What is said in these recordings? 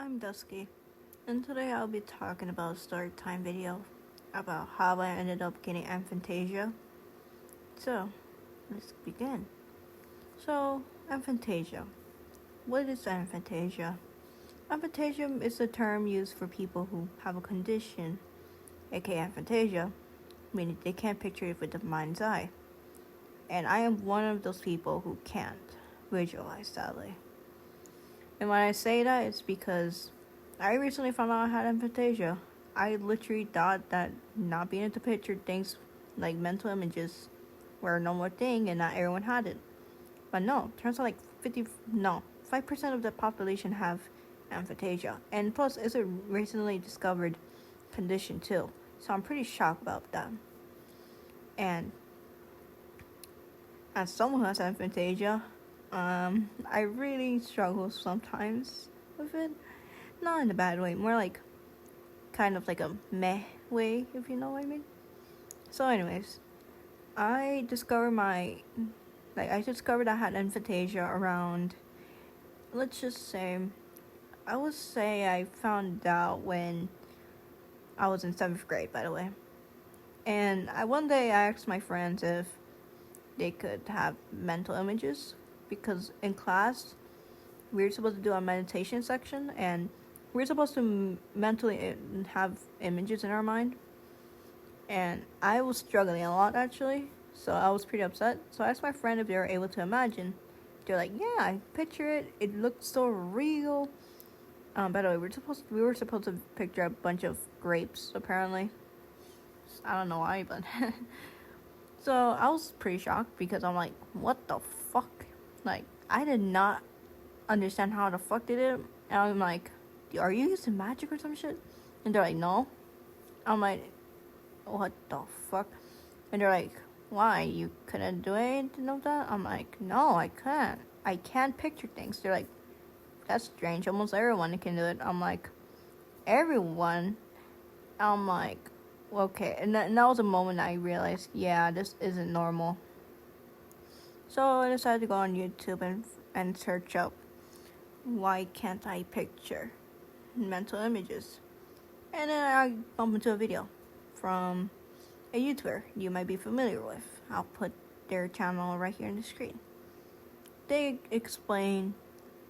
I'm Dusky, and today I'll be talking about a StoryTime video about how I ended up getting aphantasia. So, let's begin. So, aphantasia. What is aphantasia? Aphantasia is a term used for people who have a condition, aka aphantasia, meaning they can't picture it with the mind's eye. And I am one of those people who can't visualize, sadly. And when I say that, it's because I recently found out I had aphantasia. I literally thought that not being able to picture things like mental images were a normal thing and not everyone had it. But no, turns out 5% of the population have aphantasia. And plus, it's a recently discovered condition too. So I'm pretty shocked about that. And as someone who has aphantasia, I really struggle sometimes with it. Not in a bad way, more like kind of like a meh way, if you know what I mean. So anyways, I discovered I had aphantasia around, let's just say, I would say I found out when I was in 7th grade, by the way. And one day I asked my friends if they could have mental images, because in class we were supposed to do a meditation section and we're supposed to mentally have images in our mind, and I was struggling a lot actually, so I was pretty upset. So I asked my friend if they were able to imagine. They're like, yeah, I picture it, it looked so real. By the way, we were supposed to picture a bunch of grapes apparently. I don't know why, but so I was pretty shocked because I'm like, what the fuck? Like, I did not understand how the fuck they did it. And I'm like, are you using magic or some shit? And they're like, no. I'm like, what the fuck? And they're like, why? You couldn't do anything of that? I'm like, no, I can't. I can't picture things. They're like, that's strange. Almost everyone can do it. I'm like, everyone? I'm like, okay. And that was a moment I realized, yeah, this isn't normal. So I decided to go on YouTube and search up, why can't I picture mental images? And then I bumped into a video from a YouTuber you might be familiar with. I'll put their channel right here on the screen. They explain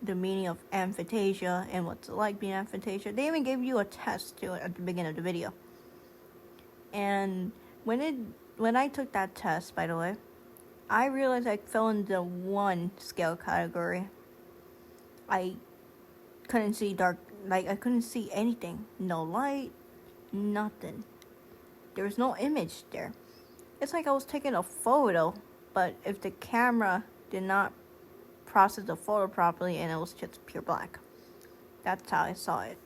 the meaning of aphantasia and what's it like being aphantasia. They even gave you a test too at the beginning of the video. And when I took that test, by the way, I realized I fell into one scale category. I couldn't see dark, I couldn't see anything. No light, nothing. There was no image there. It's like I was taking a photo, but if the camera did not process the photo properly and it was just pure black. That's how I saw it.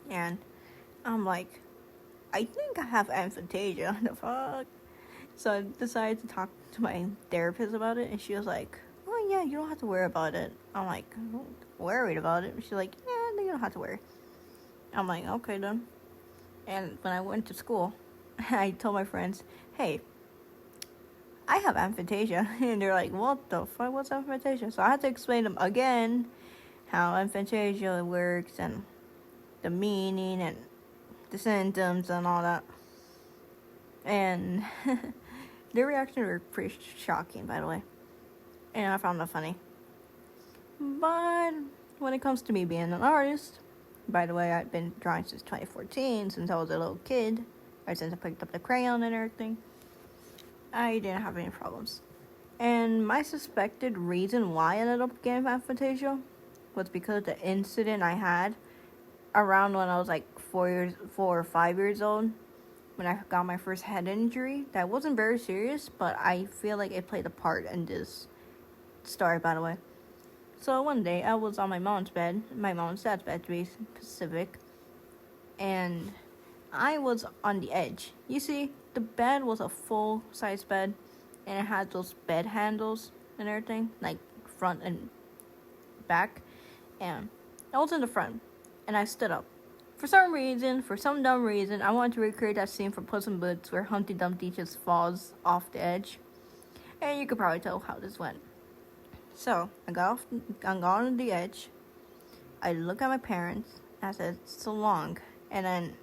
And I'm like, I think I have aphantasia. The fuck? So I decided to talk to my therapist about it, and she was like, oh yeah, you don't have to worry about it. I'm like, worried about it? She's like, yeah, you don't have to worry. I'm like, okay then. And when I went to school, I told my friends, hey, I have aphantasia. And they're like, what the fuck, what's aphantasia? So I had to explain to them again how aphantasia works and the meaning and the symptoms and all that. And their reactions were pretty shocking, by the way. And I found that funny. But when it comes to me being an artist, by the way, I've been drawing since 2014, since I was a little kid, or since I picked up the crayon and everything. I didn't have any problems. And my suspected reason why I ended up getting aphantasia was because of the incident I had around when I was like 4 or 5 years old, when I got my first head injury. That wasn't very serious, but I feel like it played a part in this story, by the way. So one day I was on my mom's dad's bed to be specific, and I was on the edge. You see, the bed was a full-size bed, and it had those bed handles and everything, like front and back, and I was in the front, and I stood up. For some dumb reason, I wanted to recreate that scene from Puss in Boots where Humpty Dumpty just falls off the edge. And you could probably tell how this went. So, I got on the edge. I look at my parents, and I said, so long. And then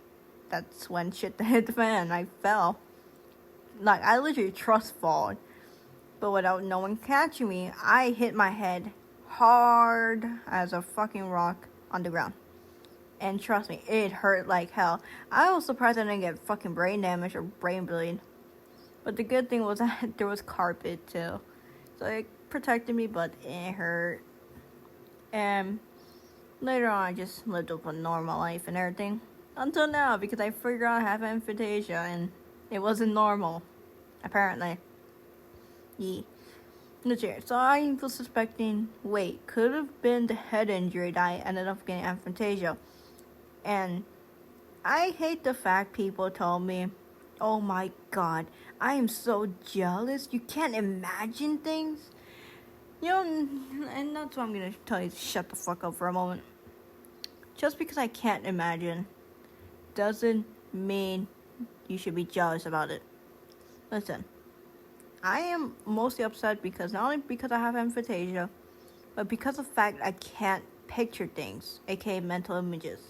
that's when shit hit the fan. I fell. Like, I literally trust fall. But without no one catching me, I hit my head hard as a fucking rock on the ground. And trust me, it hurt like hell. I was surprised I didn't get fucking brain damage or brain bleed. But the good thing was that there was carpet too. So it protected me, but it hurt. And later on, I just lived up a normal life and everything. Until now, because I figured out I have aphantasia and it wasn't normal. Apparently. Yeah. Legit. So I was suspecting, wait, could have been the head injury that I ended up getting aphantasia. And I hate the fact people told me, oh my god, I am so jealous. You can't imagine things. You know, and that's what I'm gonna tell you to shut the fuck up for a moment. Just because I can't imagine doesn't mean you should be jealous about it. Listen, I am mostly upset because not only because I have aphantasia, but because of the fact I can't picture things, aka mental images.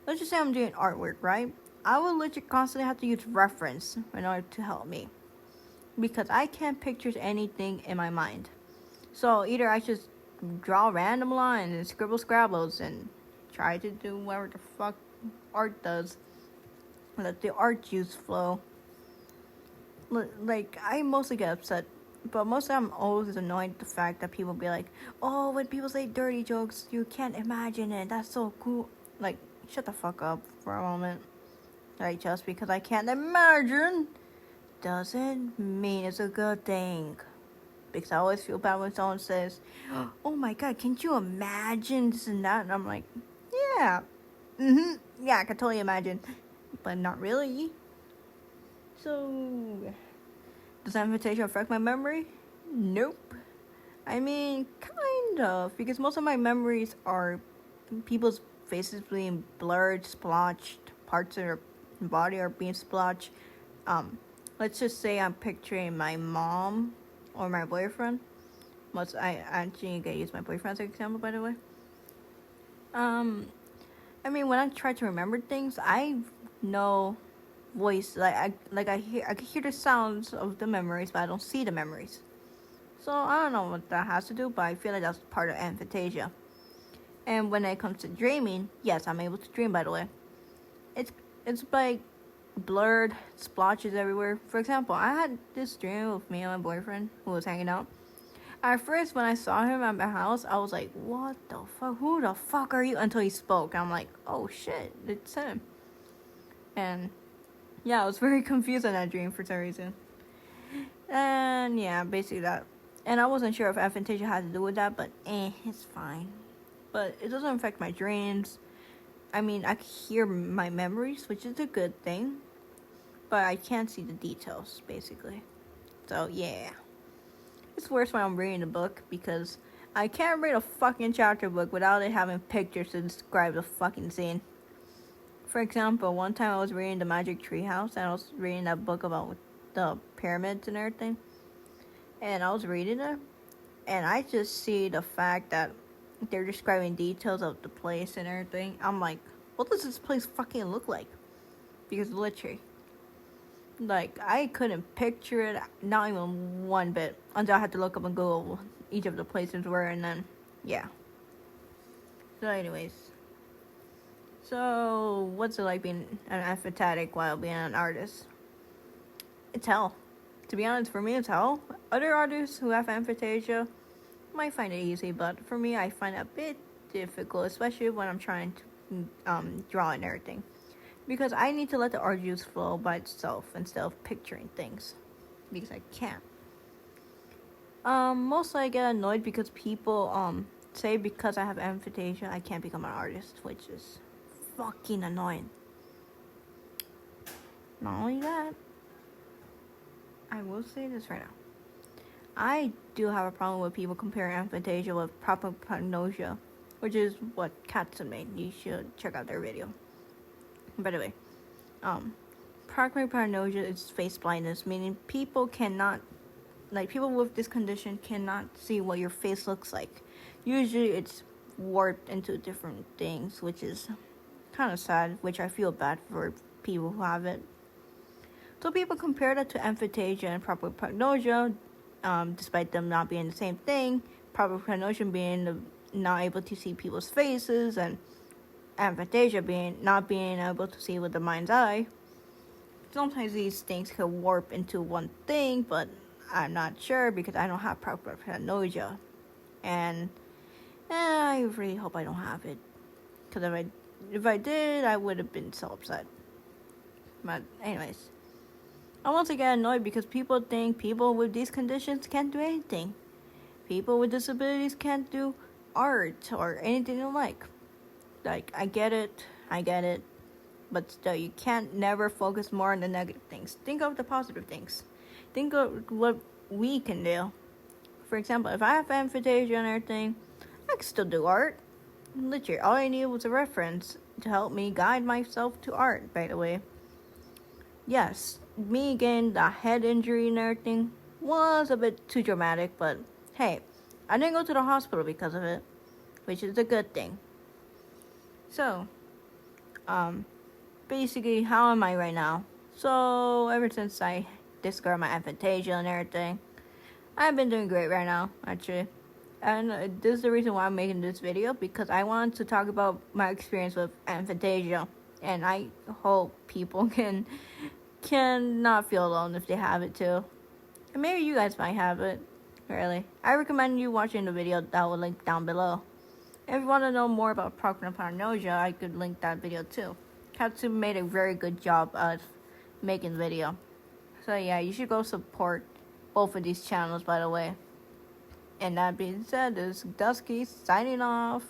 Let's just say I'm doing artwork, right? I will literally constantly have to use reference in order to help me. Because I can't picture anything in my mind. So either I just draw random lines and scribble scrabbles and try to do whatever the fuck art does. Let the art juice flow. Like, I mostly get upset. But mostly I'm always annoyed at the fact that people be like, oh, when people say dirty jokes, you can't imagine it. That's so cool. Like, shut the fuck up for a moment. Like, just because I can't imagine doesn't mean it's a good thing. Because I always feel bad when someone says, oh my god, can't you imagine this and that? And I'm like, yeah. Yeah, I can totally imagine. But not really. So, does aphantasia affect my memory? Nope. I mean, kind of. Because most of my memories are people's faces being blurred, splotched, parts of their body are being splotched. Let's just say I'm picturing my mom or my boyfriend. I actually get use my boyfriend as an example, by the way. I mean, when I try to remember things, I know voice. I can hear the sounds of the memories, but I don't see the memories. So I don't know what that has to do, but I feel like that's part of aphantasia. And when it comes to dreaming, yes, I'm able to dream. By the way, it's like blurred splotches everywhere. For example, I had this dream with me and my boyfriend who was hanging out. At first, when I saw him at my house, I was like, what the fuck? Who the fuck are you? Until he spoke. I'm like, oh shit, it's him. And yeah, I was very confused in that dream for some reason. And yeah, basically that. And I wasn't sure if aphantasia had to do with that, but it's fine. But it doesn't affect my dreams. I mean, I can hear my memories, which is a good thing. But I can't see the details, basically. So, yeah. It's worse when I'm reading a book, because I can't read a fucking chapter book without it having pictures to describe the fucking scene. For example, one time I was reading The Magic Tree House, and I was reading that book about the pyramids and everything. And I was reading it, and I just see the fact that they're describing details of the place and everything. I'm like, what does this place fucking look like? Because literally, like, I couldn't picture it, not even one bit, until I had to look up and Google each of the places were, and then, yeah. So anyways. So, what's it like being an aphantatic while being an artist? It's hell. To be honest, for me, it's hell. Other artists who have aphantasia might find it easy, but for me, I find it a bit difficult, especially when I'm trying to draw and everything. Because I need to let the art juice flow by itself instead of picturing things. Because I can't. Mostly I get annoyed because people say because I have aphantasia, I can't become an artist, which is fucking annoying. Not only that, I will say this right now. I do have a problem with people comparing aphantasia with propagnosia, which is what Katzen made. You should check out their video. By the way, propagnosia is face blindness, meaning people with this condition cannot see what your face looks like. Usually it's warped into different things, which is kind of sad, which I feel bad for people who have it. So people compare that to aphantasia and propagnosia, despite them not being the same thing. Propagnosia being not able to see people's faces, and aphantasia not being able to see with the mind's eye. Sometimes these things can warp into one thing, but I'm not sure because I don't have propagnosia, and I really hope I don't have it. Because if I did, I would have been so upset. But anyways, I once get annoyed because people think people with these conditions can't do anything. People with disabilities can't do art or anything they like. Like, I get it, but still, you can't never focus more on the negative things. Think of the positive things. Think of what we can do. For example, if I have aphantasia and everything, I can still do art. Literally, all I needed was a reference to help me guide myself to art, by the way. Yes, me getting the head injury and everything was a bit too dramatic, but hey, I didn't go to the hospital because of it, which is a good thing. So, basically, how am I right now? So, ever since I discovered my aphantasia and everything, I've been doing great right now, actually. And this is the reason why I'm making this video, because I want to talk about my experience with aphantasia, and I hope people can not feel alone if they have it too. And maybe you guys might have it, really. I recommend you watching the video that I will link down below. If you want to know more about propagnosia, I could link that video too. Katsu made a very good job of making the video. So yeah, you should go support both of these channels, by the way. And that being said, this is Dusky signing off.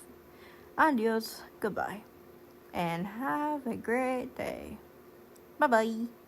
Adios, goodbye, and have a great day. Bye-bye.